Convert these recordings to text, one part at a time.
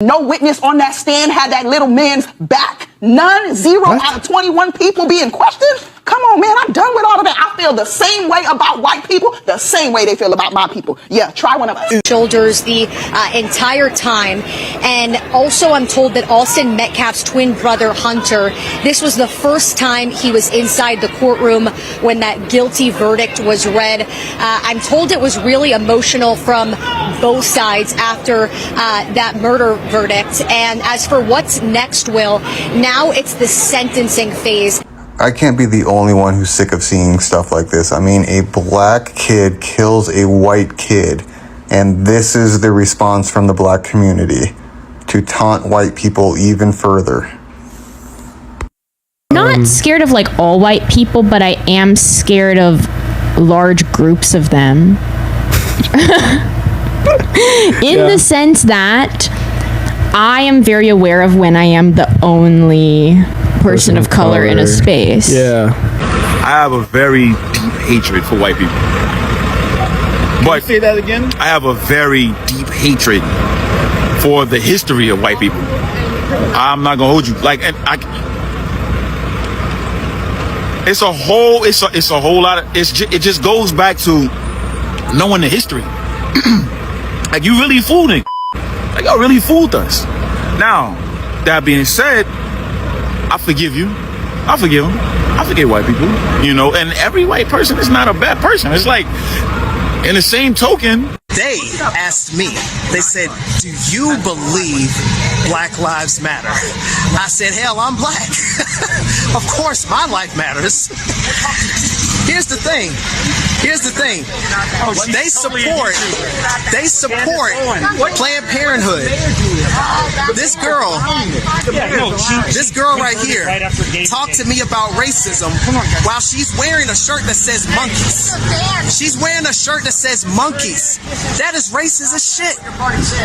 No witness on that stand had that little man's back. None, zero out of 21 people being questioned. Come on, man, I'm done with all of that. I feel the same way about white people, the same way they feel about my people. Yeah, try one of us. Shoulders the entire time. And also I'm told that Austin Metcalf's twin brother, Hunter, this was the first time he was inside the courtroom when that guilty verdict was read. I'm told it was really emotional from both sides after that murder verdict. And as for what's next, Will, now it's the sentencing phase. I can't be the only one who's sick of seeing stuff like this. I mean, a black kid kills a white kid, and this is the response from the black community to taunt white people even further. Not scared of like all white people, but I am scared of large groups of them. In the sense that I am very aware of when I am the only person of color in a space. Yeah. I have a very deep hatred for white people. But say that again? I have a very deep hatred for the history of white people. I'm not gonna hold you. Like, and it's a whole lot of, it just goes back to knowing the history. Like, you really fooled it. Like, y'all really fooled us. Now, that being said, I forgive you. I forgive them. I forgive white people. You know, and every white person is not a bad person. It's like, in the same token, they asked me, they said, do you believe Black Lives Matter? I said, hell, I'm black. Of course my life matters. Here's the thing. They support Planned Parenthood. This girl right here talked to me about racism while she's wearing a shirt that says monkeys. She's wearing a shirt that says monkeys. That is racist as shit.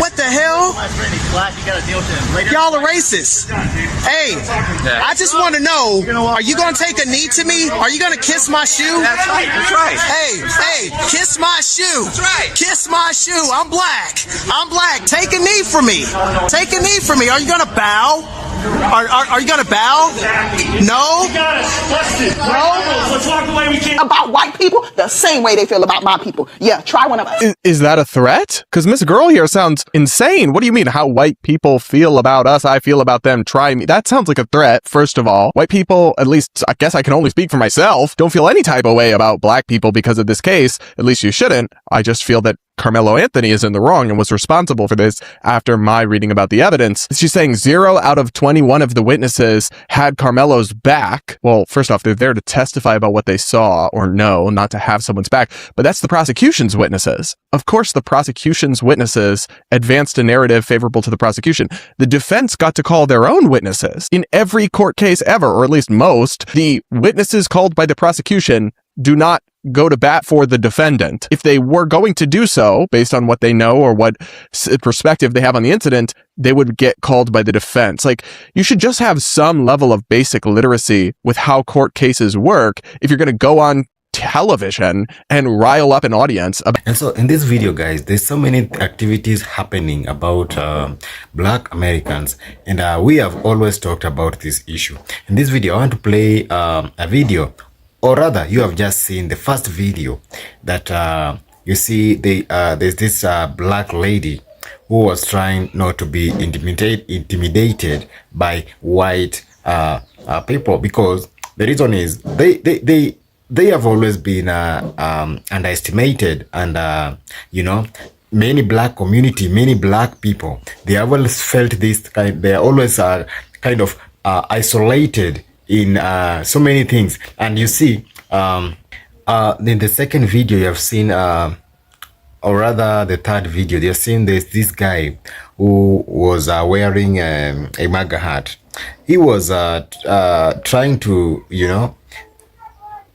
What the hell? Y'all are racist. Hey, I just want to know, are you going to take a knee to me? Are you going to kiss my shoe? That's right. Hey, kiss my shoe. That's right. Kiss my shoe. I'm black. Take a knee for me. Are you going to bow? Are you gonna bow? No? About white people, the same way they feel about my people. Yeah, try one of us. Is that a threat? Because Miss Girl here sounds insane. What do you mean how white people feel about us, I feel about them, try me? That sounds like a threat, first of all. White people, at least, I guess I can only speak for myself, don't feel any type of way about black people because of this case. At least you shouldn't. I just feel that Carmelo Anthony is in the wrong and was responsible for this after my reading about the evidence. She's saying 0 out of 21 of the witnesses had Carmelo's back. Well, first off, they're there to testify about what they saw or know, not to have someone's back. But that's the prosecution's witnesses. Of course, the prosecution's witnesses advanced a narrative favorable to the prosecution. The defense got to call their own witnesses. In every court case ever, or at least most, the witnesses called by the prosecution do not go to bat for the defendant. If they were going to do so, based on what they know or what perspective they have on the incident, they would get called by the defense. Like, you should just have some level of basic literacy with how court cases work if you're going to go on television and rile up an audience. And so in this video, guys, there's so many activities happening about Black Americans, and we have always talked about this issue. In this video, I want to play a video, or rather, you have just seen the first video that you see there's this black lady who was trying not to be intimidated by white people, because the reason is they have always been underestimated, and you know, many black community, many black people, they have always felt this they are always kind of isolated in so many things. And you see in the second video you have seen, or rather the third video, you have seen this guy who was wearing a MAGA hat. He was trying to, you know,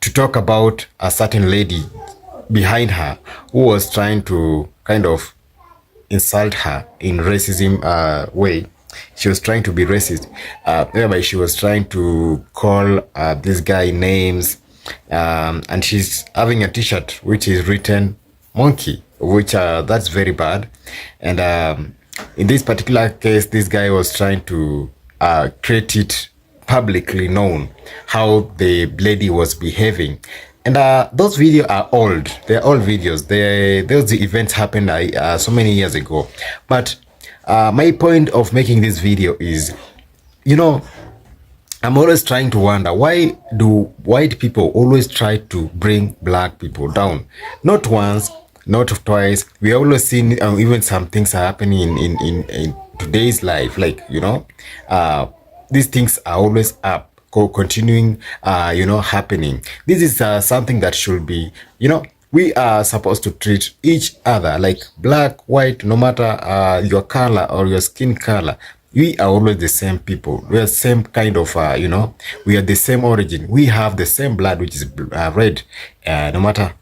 to talk about a certain lady behind her who was trying to kind of insult her in racism way. She was trying to be racist, whereby she was trying to call this guy names, and she's having a t-shirt which is written monkey, which that's very bad. And in this particular case, this guy was trying to create it publicly known how the lady was behaving. And those videos are old. They're old videos. Those events happened so many years ago. But my point of making this video is, you know, I'm always trying to wonder, why do white people always try to bring black people down? Not once, not twice. We always seen even some things are happening in today's life. Like, you know, these things are always up, continuing, you know, happening. This is something that should be, you know, we are supposed to treat each other like black, white, no matter your color or your skin color. We are always the same people. We are the same kind of, you know, we are the same origin. We have the same blood, which is red, no matter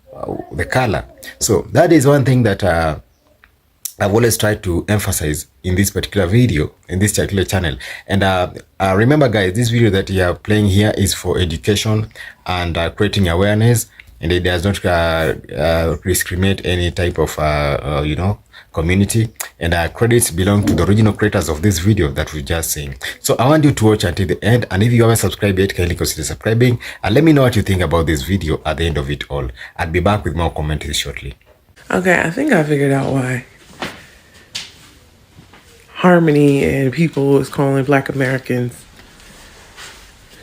the color. So that is one thing that I've always tried to emphasize in this particular video, in this particular channel. And remember, guys, this video that you are playing here is for education and creating awareness, and it does not discriminate any type of, you know, community. And credits belong to the original creators of this video that we just seen. So I want you to watch until the end, and if you haven't subscribed yet, kindly consider subscribing and let me know what you think about this video at the end of it all. I'll be back with more comments shortly. Okay, I think I figured out why Harmony and people is calling Black Americans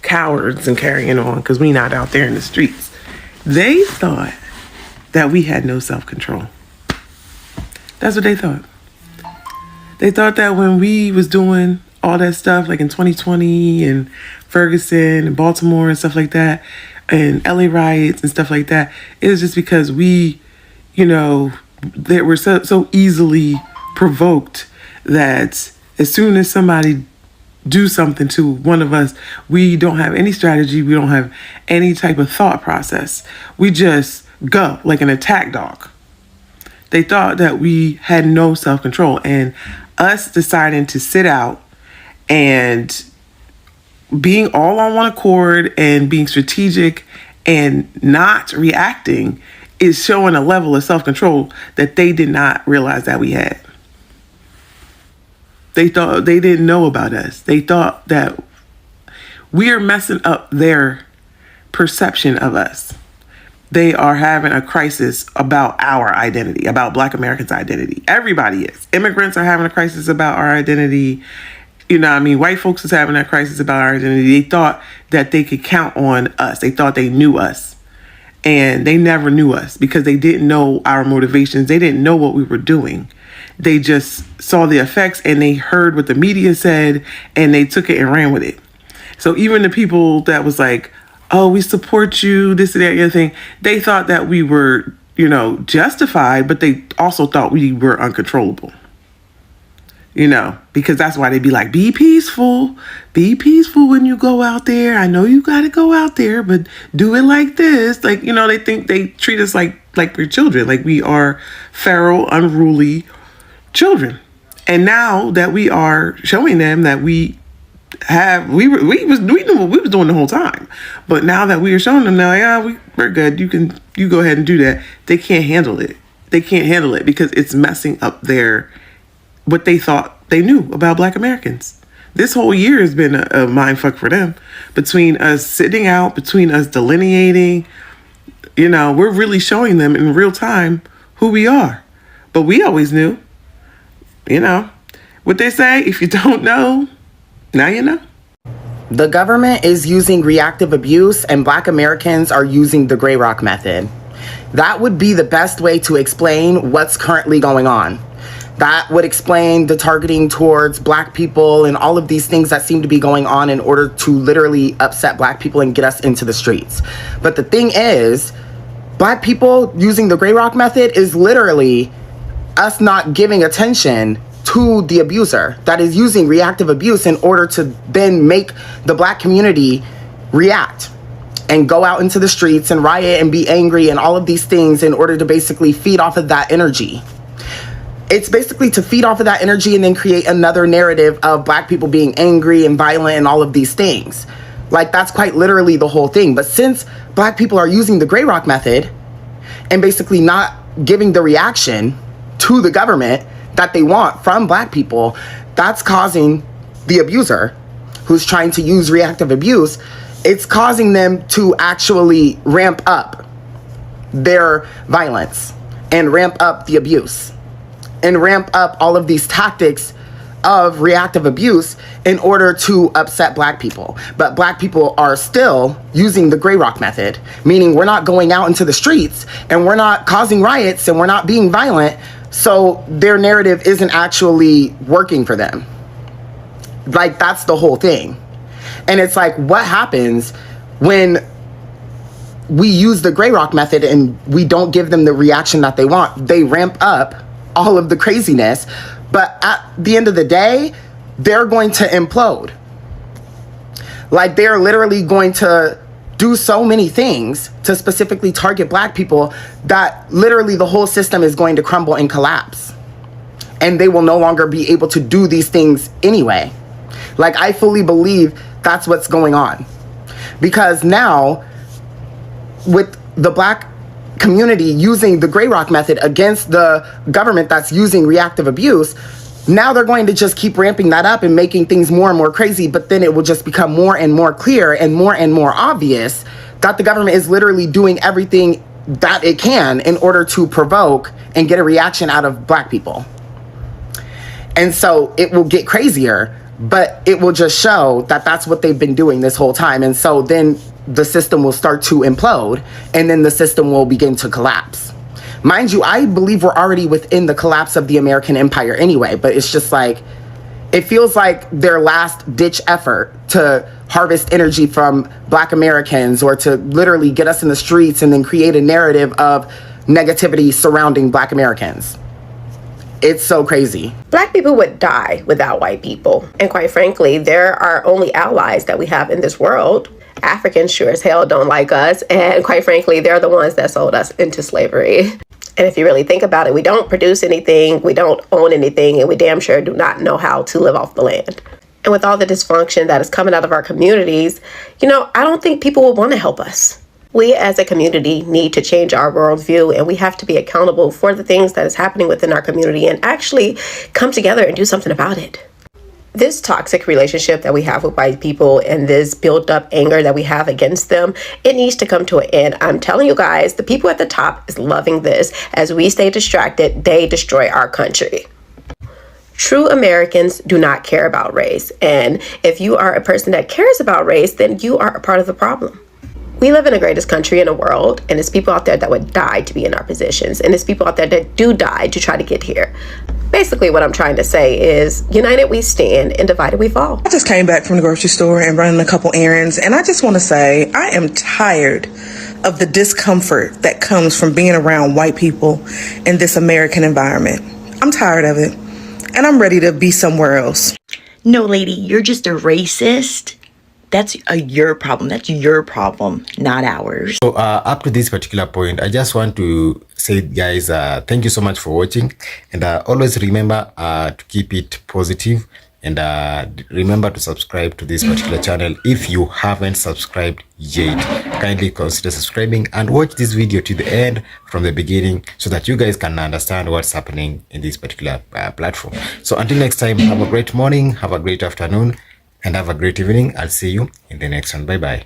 cowards and carrying on because we not out there in the streets. They thought that we had no self-control. That's what they thought. They thought that when we was doing all that stuff, like in 2020 and Ferguson and Baltimore and stuff like that, and LA riots and stuff like that, it was just because we, you know, they were so easily provoked that as soon as somebody do something to one of us, we don't have any strategy, we don't have any type of thought process. We just go like an attack dog. They thought that we had no self-control, and us deciding to sit out and being all on one accord and being strategic and not reacting is showing a level of self-control that they did not realize that we had. They thought they didn't know about us. They thought that we are messing up their perception of us. They are having a crisis about our identity, about Black Americans' identity. Everybody is. Immigrants are having a crisis about our identity. You know what I mean? White folks is having a crisis about our identity. They thought that they could count on us. They thought they knew us. And they never knew us because they didn't know our motivations. They didn't know what we were doing. They just saw the effects and they heard what the media said and they took it and ran with it. So even the people that was like, oh, we support you, this and that, the other thing, they thought that we were, you know, justified, but they also thought we were uncontrollable. You know, because that's why they'd be like, be peaceful when you go out there. I know you got to go out there, but do it like this. Like, you know, they think they treat us like we're children, like we are feral, unruly children. And now that we are showing them that we knew what we was doing the whole time. But now that we are showing them now, yeah, we're good. You go ahead and do that. They can't handle it. They can't handle it because it's messing up what they thought they knew about Black Americans. This whole year has been a mind fuck for them. Between us sitting out, between us delineating, you know, we're really showing them in real time who we are. But we always knew, you know, what they say, if you don't know, now you know. The government is using reactive abuse and Black Americans are using the Grey Rock method. That would be the best way to explain what's currently going on. That would explain the targeting towards Black people and all of these things that seem to be going on in order to literally upset Black people and get us into the streets. But the thing is, Black people using the Grey Rock method is literally us not giving attention to the abuser that is using reactive abuse in order to then make the Black community react and go out into the streets and riot and be angry and all of these things in order to basically feed off of that energy. It's basically to feed off of that energy and then create another narrative of Black people being angry and violent and all of these things. Like, that's quite literally the whole thing. But since Black people are using the Grey Rock method and basically not giving the reaction to the government, that they want from black people, that's causing the abuser who's trying to use reactive abuse, it's causing them to actually ramp up their violence and ramp up the abuse and ramp up all of these tactics of reactive abuse in order to upset black people. But black people are still using the gray rock method, meaning we're not going out into the streets and we're not causing riots and we're not being violent. So their narrative isn't actually working for them. Like, that's the whole thing. And it's like, what happens when we use the gray rock method and we don't give them the reaction that they want? They ramp up all of the craziness, but at the end of the day, they're going to implode. Like, they're literally going to do so many things to specifically target black people that literally the whole system is going to crumble and collapse. And they will no longer be able to do these things anyway. Like, I fully believe that's what's going on. Because now, with the black community using the gray rock method against the government that's using reactive abuse, now they're going to just keep ramping that up and making things more and more crazy, but then it will just become more and more clear and more obvious that the government is literally doing everything that it can in order to provoke and get a reaction out of black people. And so it will get crazier, but it will just show that that's what they've been doing this whole time. And so then the system will start to implode, and then the system will begin to collapse. Mind you, I believe we're already within the collapse of the American empire anyway, but it's just like, it feels like their last ditch effort to harvest energy from Black Americans, or to literally get us in the streets and then create a narrative of negativity surrounding Black Americans. It's so crazy. Black people would die without white people. And quite frankly, they're our only allies that we have in this world. Africans sure as hell don't like us. And quite frankly, they're the ones that sold us into slavery. And if you really think about it, we don't produce anything, we don't own anything, and we damn sure do not know how to live off the land. And with all the dysfunction that is coming out of our communities, I don't think people will want to help us. We as a community need to change our worldview, and we have to be accountable for the things that is happening within our community and actually come together and do something about it. This toxic relationship that we have with white people and this built up anger that we have against them, it needs to come to an end. I'm telling you guys, the people at the top is loving this. As we stay distracted, they destroy our country. True Americans do not care about race. And if you are a person that cares about race, then you are a part of the problem. We live in the greatest country in the world, and there's people out there that would die to be in our positions, and there's people out there that do die to try to get here. Basically, what I'm trying to say is, united we stand and divided we fall. I just came back from the grocery store and running a couple errands, and I just want to say I am tired of the discomfort that comes from being around white people in this American environment. I'm tired of it, and I'm ready to be somewhere else. No, lady, you're just a racist. That's your problem. That's your problem, not ours. So up to this particular point, I just want to say, guys, thank you so much for watching. And always remember to keep it positive. And remember to subscribe to this particular channel if you haven't subscribed yet. Kindly consider subscribing and watch this video to the end from the beginning so that you guys can understand what's happening in this particular platform. So until next time, have a great morning, have a great afternoon, and have a great evening. I'll see you in the next one. Bye bye.